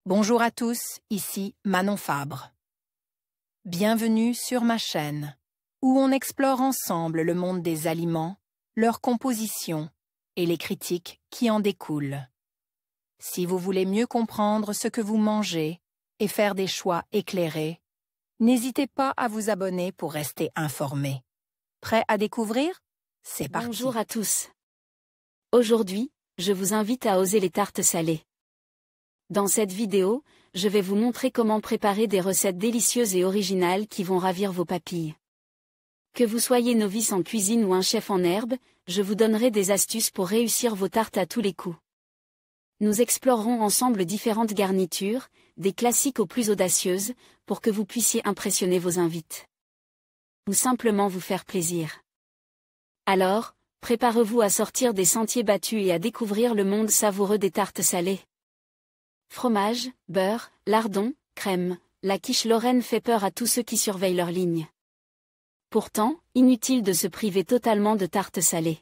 Bonjour à tous, ici Manon Fabre. Bienvenue sur ma chaîne, où on explore ensemble le monde des aliments, leur composition et les critiques qui en découlent. Si vous voulez mieux comprendre ce que vous mangez et faire des choix éclairés, n'hésitez pas à vous abonner pour rester informé. Prêt à découvrir? C'est parti. Bonjour à tous. Aujourd'hui, je vous invite à oser les tartes salées. Dans cette vidéo, je vais vous montrer comment préparer des recettes délicieuses et originales qui vont ravir vos papilles. Que vous soyez novice en cuisine ou un chef en herbe, je vous donnerai des astuces pour réussir vos tartes à tous les coups. Nous explorerons ensemble différentes garnitures, des classiques aux plus audacieuses, pour que vous puissiez impressionner vos invités. Ou simplement vous faire plaisir. Alors, préparez-vous à sortir des sentiers battus et à découvrir le monde savoureux des tartes salées. Fromage, beurre, lardons, crème, la quiche Lorraine fait peur à tous ceux qui surveillent leur ligne. Pourtant, inutile de se priver totalement de tartes salées.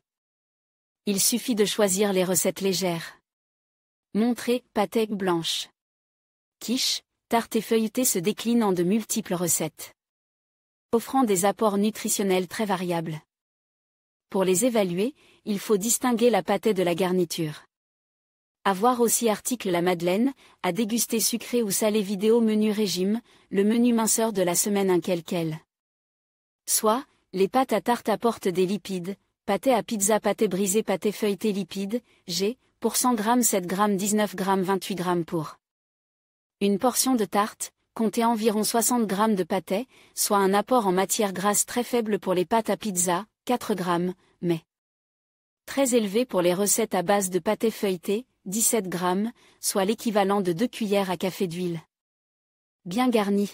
Il suffit de choisir les recettes légères. Montrez, pâtée blanche. Quiche, tarte et feuilletée se déclinent en de multiples recettes, offrant des apports nutritionnels très variables. Pour les évaluer, il faut distinguer la pâtée de la garniture. À voir aussi article la madeleine, à déguster sucré ou salé vidéo menu régime, le menu minceur de la semaine un quel. Soit, les pâtes à tarte apportent des lipides, pâté à pizza pâté brisé pâté feuilleté lipides, G, pour 100 g 7 g 19 g 28 g pour une portion de tarte, comptez environ 60 g de pâté, soit un apport en matière grasse très faible pour les pâtes à pizza, 4 g, mais très élevé pour les recettes à base de pâté feuilleté, 17 g, soit l'équivalent de 2 cuillères à café d'huile. Bien garnie.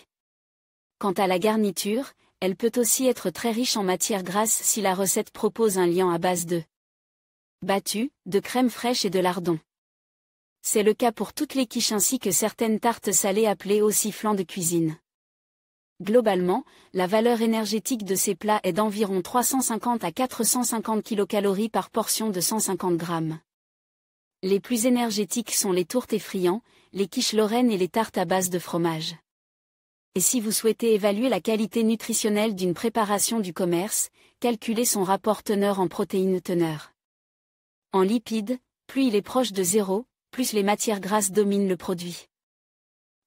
Quant à la garniture, elle peut aussi être très riche en matière grasse si la recette propose un liant à base de battu, de crème fraîche et de lardons. C'est le cas pour toutes les quiches ainsi que certaines tartes salées appelées aussi flancs de cuisine. Globalement, la valeur énergétique de ces plats est d'environ 350 à 450 kcal par portion de 150 g. Les plus énergétiques sont les tourtes et friands, les quiches Lorraine et les tartes à base de fromage. Et si vous souhaitez évaluer la qualité nutritionnelle d'une préparation du commerce, calculez son rapport teneur en protéines-teneur. En lipides, plus il est proche de 0, plus les matières grasses dominent le produit.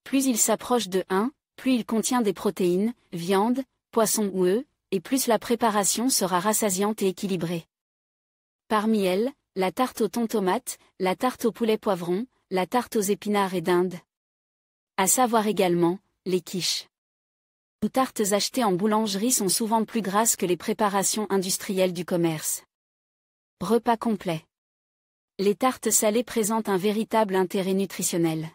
Plus il s'approche de 1, plus il contient des protéines, viande, poisson ou œufs, et plus la préparation sera rassasiante et équilibrée. Parmi elles, la tarte au thon tomate, la tarte au poulet poivron, la tarte aux épinards et dinde. À savoir également, les quiches ou tartes achetées en boulangerie sont souvent plus grasses que les préparations industrielles du commerce. Repas complet. Les tartes salées présentent un véritable intérêt nutritionnel.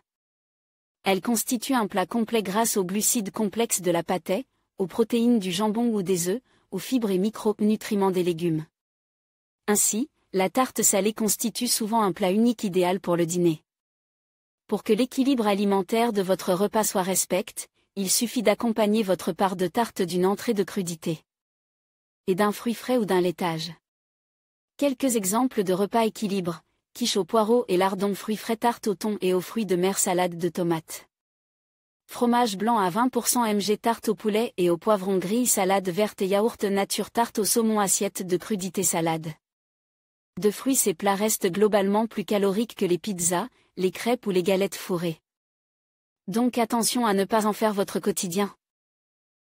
Elles constituent un plat complet grâce aux glucides complexes de la pâtée, aux protéines du jambon ou des œufs, aux fibres et micronutriments des légumes. Ainsi, la tarte salée constitue souvent un plat unique idéal pour le dîner. Pour que l'équilibre alimentaire de votre repas soit respecté, il suffit d'accompagner votre part de tarte d'une entrée de crudité et d'un fruit frais ou d'un laitage. Quelques exemples de repas équilibre: quiche aux poireaux et lardons, fruits frais, tarte au thon et aux fruits de mer, salade de tomates. Fromage blanc à 20% mg, tarte au poulet et au poivron gris, salade verte et yaourt nature, tarte au saumon, assiette de crudité, salade de fruits. Ces plats restent globalement plus caloriques que les pizzas, les crêpes ou les galettes fourrées. Donc attention à ne pas en faire votre quotidien.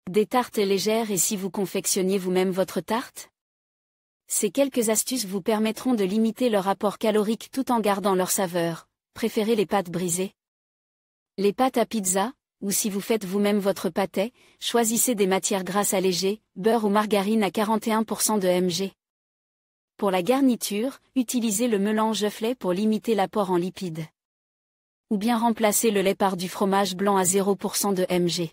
Des tartes légères. Et si vous confectionniez vous-même votre tarte? Ces quelques astuces vous permettront de limiter leur apport calorique tout en gardant leur saveur. Préférez les pâtes brisées? Les pâtes à pizza, ou si vous faites vous-même votre pâté, choisissez des matières grasses allégées, beurre ou margarine à 41% de mg. Pour la garniture, utilisez le mélange œuf-lait pour limiter l'apport en lipides. Ou bien remplacez le lait par du fromage blanc à 0% de mg.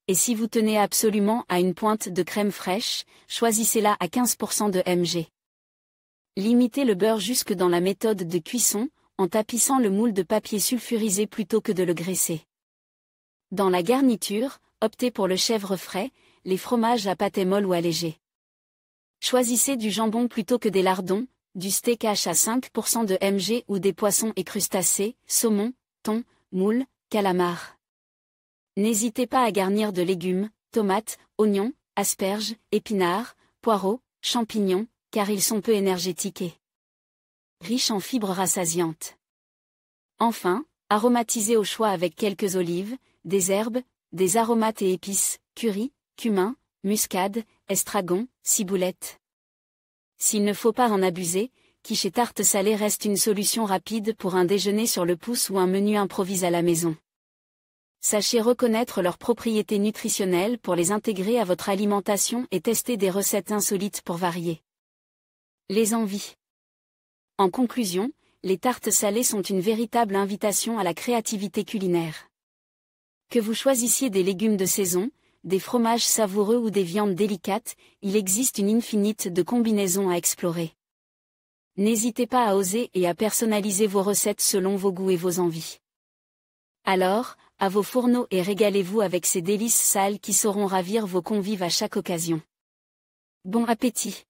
Et si vous tenez absolument à une pointe de crème fraîche, choisissez-la à 15% de mg. Limitez le beurre jusque dans la méthode de cuisson, en tapissant le moule de papier sulfurisé plutôt que de le graisser. Dans la garniture, optez pour le chèvre frais, les fromages à pâté molle ou allégé. Choisissez du jambon plutôt que des lardons, du steak hache à 5% de mg ou des poissons et crustacés, saumon, thon, moules, calamars. N'hésitez pas à garnir de légumes, tomates, oignons, asperges, épinards, poireaux, champignons, car ils sont peu énergétiques et riches en fibres rassasiantes. Enfin, aromatisez au choix avec quelques olives, des herbes, des aromates et épices, curry, cumin, muscade, estragon, ciboulette. S'il ne faut pas en abuser, quiche et tarte salée reste une solution rapide pour un déjeuner sur le pouce ou un menu improvise à la maison. Sachez reconnaître leurs propriétés nutritionnelles pour les intégrer à votre alimentation et tester des recettes insolites pour varier les envies. En conclusion, les tartes salées sont une véritable invitation à la créativité culinaire. Que vous choisissiez des légumes de saison, des fromages savoureux ou des viandes délicates, il existe une infinite de combinaisons à explorer. N'hésitez pas à oser et à personnaliser vos recettes selon vos goûts et vos envies. Alors, à vos fourneaux et régalez-vous avec ces délices sales qui sauront ravir vos convives à chaque occasion. Bon appétit!